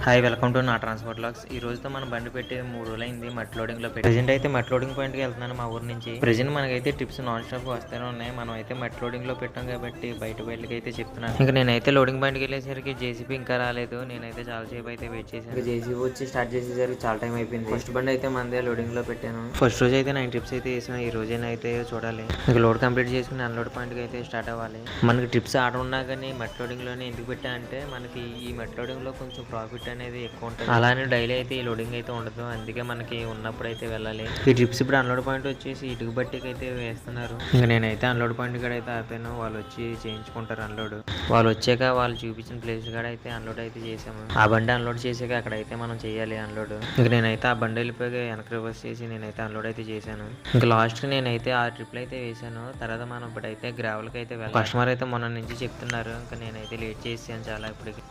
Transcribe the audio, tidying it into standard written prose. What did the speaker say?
Hi welcome to నా transport logs. ఈ రోజుతో మనం బండి పెట్టి 3 రోజులైంది మట్టి లోడింగ్ లో పెట్టి. ప్రెజెంట్ అయితే మట్టి లోడింగ్ పాయింట్ కి వెళ్తున్నాను మా ఊరు నుంచి. ప్రెజెంట్ మనకైతే ట్రిప్స్ నాన్ స్టాప్ వస్తూనే ఉన్నాయి. మనం అయితే మట్టి లోడింగ్ లో పెట్టాం కాబట్టి బయటకి అయితే చెప్తున్నాను. ఇంకా నేనైతే లోడింగ్ పాయింట్ కి వెళ్ళేసరికి జేసీబీ ఇంకా రాలేదు. నేనైతే చాలా సేపు అయితే వెయిట్ చేశాను. జేసీబీ వచ్చి స్టార్ట్ చేసేసరికి చాలా టైం అయిపోయింది. ఫస్ట్ బండి అయితే మనదే లోడింగ్ లో పెట్టాను. ఫస్ట్ రోజు అయితే 9 ట్రిప్స్ అయితే వేసాను. ఈ రోజైతే చూడాలి. ఇంకా లోడ్ కంప్లీట్ చేసుకుని అన్లోడ్ పాయింట్ కి అయితే స్టార్ట్ అవ్వాలి. మనకి ట్రిప్స్ ఆడ ఉన్నా కానీ మట్టి లోడింగ్ లోనే ఎందుకు పెట్టా అంటే మనకి ఈ మట్టి లోడింగ్ లో కొంచెం ప్రాఫిట్ అనేది ఎక్కువ ఉంటుంది. అలానే డైలీ అయితే ఈ లోడింగ్ అయితే ఉండదు. అందుకే మనకి ఉన్నప్పుడు అయితే వెళ్ళాలి. ఈ ట్రిప్స్ ఇప్పుడు అన్లోడ్ పాయింట్ వచ్చేసి ఇటుక బట్టికి అయితే వేస్తున్నారు. ఇంకా నేనైతే అన్లోడ్ పాయింట్ కాడ అయితే ఆపాను. వాళ్ళు వచ్చి చేయించుకుంటారు అన్లోడ్. వాళ్ళు వచ్చాక వాళ్ళు చూపించిన ప్లేస్ కాడ అయితే అన్లోడ్ అయితే చేసాము. ఆ బండి అన్లోడ్ చేసాక అక్కడైతే మనం చేయాలి అన్లోడ్. ఇంకా నేనైతే ఆ బండి వెళ్ళిపోయి వెనక్కి రివర్స్ చేసి నేనైతే అన్లోడ్ అయితే చేశాను. ఇంకా లాస్ట్ కి నేనైతే ఆ ట్రిప్లు అయితే వేసాను. తర్వాత మనం ఇప్పుడైతే గ్రావెల్కి అయితే వెళ్ళాలి. కస్టమర్ అయితే మొన్న నుంచి చెప్తున్నారు. ఇంకా నేనైతే లేట్ చేసాను చాలా ఇప్పటికి.